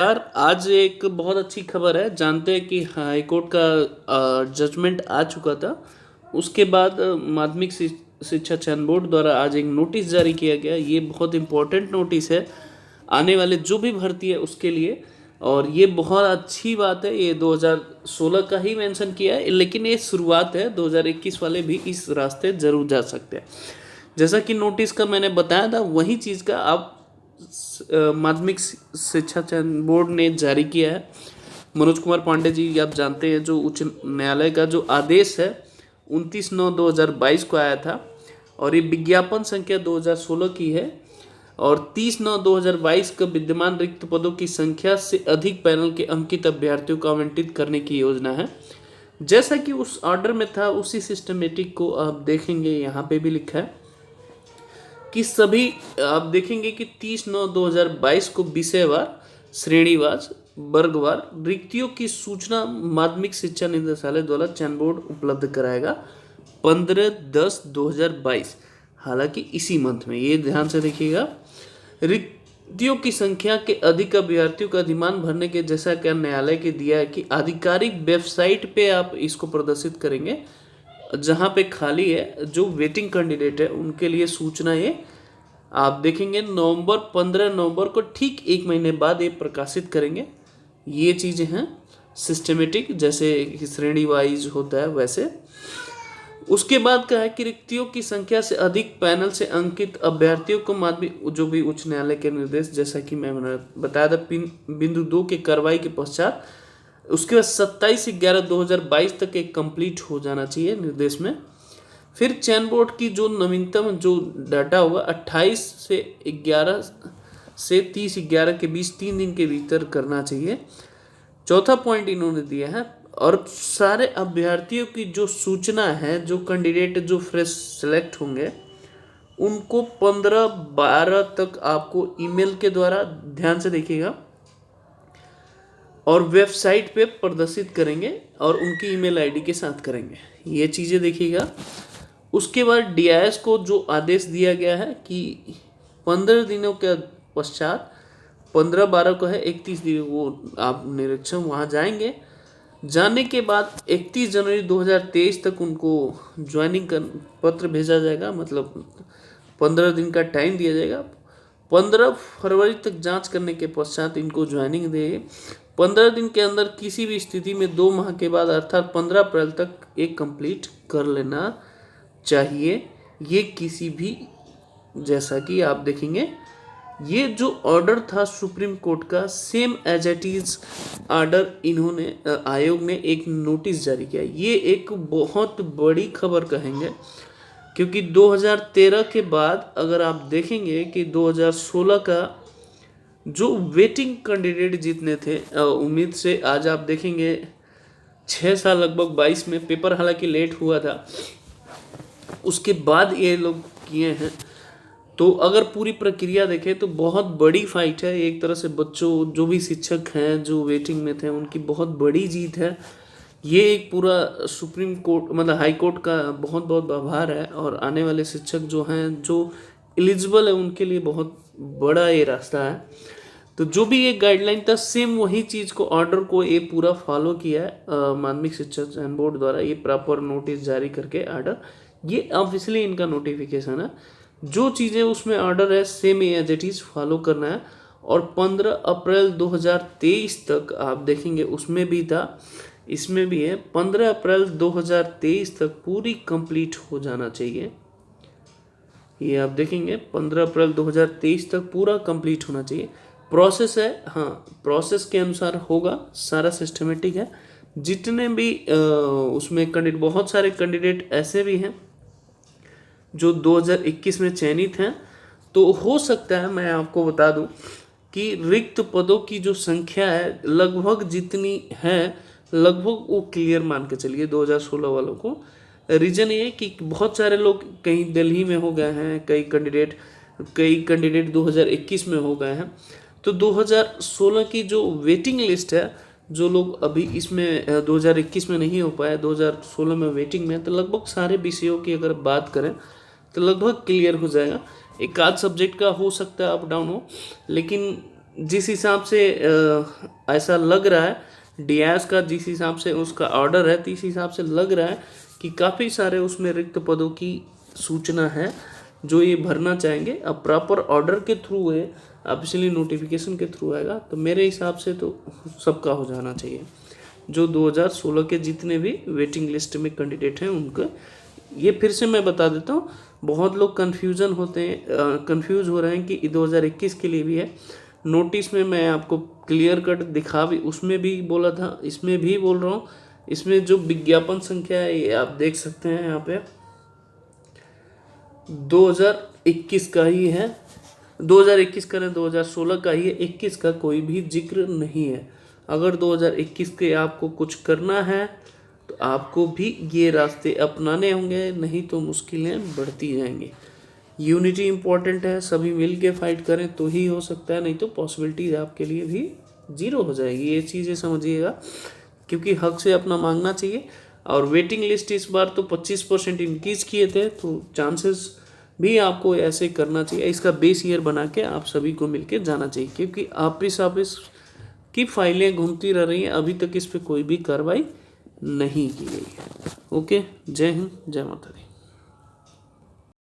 यार आज एक बहुत अच्छी खबर है। जानते हैं कि हाई कोर्ट का जजमेंट आ चुका था। उसके बाद माध्यमिक शिक्षा चयन बोर्ड द्वारा आज एक नोटिस जारी किया गया। ये बहुत इम्पोर्टेंट नोटिस है आने वाले जो भी भर्ती है उसके लिए। और ये बहुत अच्छी बात है। ये 2016 का ही मेंशन किया है, लेकिन ये शुरुआत है। 2021 वाले भी इस रास्ते जरूर जा सकते हैं। जैसा कि नोटिस का मैंने बताया था, वही चीज़ का आप माध्यमिक शिक्षा चयन बोर्ड ने जारी किया है। मनोज कुमार पांडे जी, आप जानते हैं, जो उच्च न्यायालय का जो आदेश है 29/9/2022 को आया था। और ये विज्ञापन संख्या 2016 की है। और 30/9/2022 का विद्यमान रिक्त पदों की संख्या से अधिक पैनल के अंकित अभ्यर्थियों को आवंटित करने की योजना है। जैसा कि उस ऑर्डर में था, उसी सिस्टमेटिक को आप देखेंगे, यहाँ पे भी लिखा है कि सभी आप देखेंगे कि 30/9/2022 को विषयवार, श्रेणीवार, वर्गवार रिक्तियों की सूचना माध्यमिक शिक्षा निदेशालय द्वारा चयन बोर्ड उपलब्ध कराएगा 15/10/2022। हालांकि इसी मंथ में, ये ध्यान से देखिएगा, रिक्तियों की संख्या के अधिक अभ्यर्थियों का अधिमान भरने के जैसा क्या न्यायालय के दिया है कि आधिकारिक वेबसाइट पे आप इसको प्रदर्शित करेंगे। जहाँ पे खाली है, जो वेटिंग कैंडिडेट है उनके लिए सूचना ये आप देखेंगे 15 नवंबर को, ठीक एक महीने बाद ये प्रकाशित करेंगे। ये चीज़ें हैं सिस्टमेटिक, जैसे श्रेणी वाइज होता है वैसे। उसके बाद क्या है कि रिक्तियों की संख्या से अधिक पैनल से अंकित अभ्यर्थियों को माध्यमिक जो भी उच्च न्यायालय के निर्देश, जैसा कि मैंने बताया था, बिंदु 2 के कार्रवाई के पश्चात उसके बाद 27/11/2022 तक एक कंप्लीट हो जाना चाहिए निर्देश में। फिर चयन बोर्ड की जो नवीनतम जो डाटा होगा 28 से 30/11 के बीच 3 दिन के भीतर करना चाहिए। चौथा पॉइंट इन्होंने दिया है, और सारे अभ्यर्थियों की जो सूचना है, जो कैंडिडेट जो फ्रेश सेलेक्ट होंगे उनको 15/12 तक आपको ईमेल के द्वारा, ध्यान से देखिएगा, और वेबसाइट पे प्रदर्शित करेंगे और उनकी ईमेल आईडी के साथ करेंगे। ये चीज़ें देखिएगा। उसके बाद डीआईएस को जो आदेश दिया गया है कि 15 दिनों के पश्चात, 15/12 को है, 31 दिन वो आप निरीक्षण वहाँ जाएंगे। जाने के बाद 31 जनवरी 2023 तक उनको ज्वाइनिंग कर पत्र भेजा जाएगा। मतलब 15 दिन का टाइम दिया जाएगा। 15 फरवरी तक जांच करने के पश्चात इनको ज्वाइनिंग देंगे। 15 दिन के अंदर किसी भी स्थिति में 2 माह के बाद अर्थात 15 अप्रैल तक एक कंप्लीट कर लेना चाहिए। ये किसी भी, जैसा कि आप देखेंगे, ये जो ऑर्डर था सुप्रीम कोर्ट का, same as it is order इन्होंने आयोग ने एक नोटिस जारी किया। ये एक बहुत बड़ी खबर कहेंगे, क्योंकि 2013 के बाद अगर आप देखेंगे कि 2016 का जो वेटिंग कैंडिडेट जितने थे, उम्मीद से आज आप देखेंगे 6 साल लगभग 22 में, पेपर हालांकि लेट हुआ था, उसके बाद ये लोग किए हैं। तो अगर पूरी प्रक्रिया देखें तो बहुत बड़ी फाइट है। एक तरह से बच्चों, जो भी शिक्षक हैं जो वेटिंग में थे, उनकी बहुत बड़ी जीत है। ये एक पूरा सुप्रीम कोर्ट, मतलब हाई कोर्ट का बहुत बहुत आभार है। और आने वाले शिक्षक जो हैं, जो एलिजिबल है, उनके लिए बहुत बड़ा ये रास्ता है। तो जो भी एक गाइडलाइन था, सेम वही चीज़ को, ऑर्डर को ये पूरा फॉलो किया है माध्यमिक शिक्षा चयन बोर्ड द्वारा। ये प्रॉपर नोटिस जारी करके ऑर्डर, ये ऑफिशियली इनका नोटिफिकेशन है। जो चीज़ें उसमें ऑर्डर है, same as it is follow करना है। और 15 अप्रैल 2023 तक आप देखेंगे, उसमें भी था, इसमें भी है, 15 अप्रैल 2023 तक पूरी कंप्लीट हो जाना चाहिए। ये आप देखेंगे 15 अप्रैल 2023 तक पूरा कंप्लीट होना चाहिए। प्रोसेस है, हाँ, प्रोसेस के अनुसार होगा, सारा सिस्टमेटिक है। जितने भी उसमें कैंडिडेट, बहुत सारे कैंडिडेट ऐसे भी हैं जो 2021 में चयनित हैं। तो हो सकता है, मैं आपको बता दूं, कि रिक्त पदों की जो संख्या है लगभग जितनी है, लगभग वो क्लियर मान के चलिए 2016 वालों को। रीज़न ये कि बहुत सारे लोग कहीं दिल्ली में हो गए हैं, कई कैंडिडेट 2021 में हो गए हैं। तो 2016 की जो वेटिंग लिस्ट है, जो लोग अभी इसमें 2021 में नहीं हो पाए, 2016 में वेटिंग में, तो लगभग सारे विषयों की अगर बात करें तो लगभग क्लियर हो जाएगा। एक आध सब्जेक्ट का हो सकता है अप डाउन हो, लेकिन जिस हिसाब से ऐसा लग रहा है डीआईएस का, जिस हिसाब से उसका ऑर्डर है, इस हिसाब से लग रहा है कि काफ़ी सारे उसमें रिक्त पदों की सूचना है जो ये भरना चाहेंगे। अब प्रॉपर ऑर्डर के थ्रू है, ऑफिशियली नोटिफिकेशन के थ्रू आएगा, तो मेरे हिसाब से तो सबका हो जाना चाहिए। जो 2016 के जितने भी वेटिंग लिस्ट में कैंडिडेट हैं उनका, ये फिर से मैं बता देता हूँ, बहुत लोग कन्फ्यूज़न होते हैं, कंफ्यूज हो रहे हैं कि 2021 के लिए भी है। नोटिस में मैं आपको क्लियर कट दिखा भी, उसमें भी बोला था, इसमें भी बोल रहा हूँ। इसमें जो विज्ञापन संख्या है ये आप देख सकते हैं यहाँ पे 2021 का ही है, 2021 का नहीं 2016 का ही है, 21 का कोई भी जिक्र नहीं है। अगर 2021 के आपको कुछ करना है तो आपको भी ये रास्ते अपनाने होंगे, नहीं तो मुश्किलें बढ़ती जाएंगी। यूनिटी इम्पोर्टेंट है, सभी मिल के फाइट करें तो ही हो सकता है, नहीं तो पॉसिबिलिटीज आपके लिए भी जीरो हो जाएगी। ये चीज़ें समझिएगा, क्योंकि हक से अपना मांगना चाहिए। और वेटिंग लिस्ट इस बार तो 25% इंक्रीज किए थे, तो चांसेस भी आपको ऐसे करना चाहिए। इसका बेस ईयर बना के आप सभी को मिलके जाना चाहिए, क्योंकि ऑफिस की फाइलें घूमती रह रही हैं, अभी तक इस पर कोई भी कार्रवाई नहीं की गई है। ओके, जय हिंद, जय माता दी।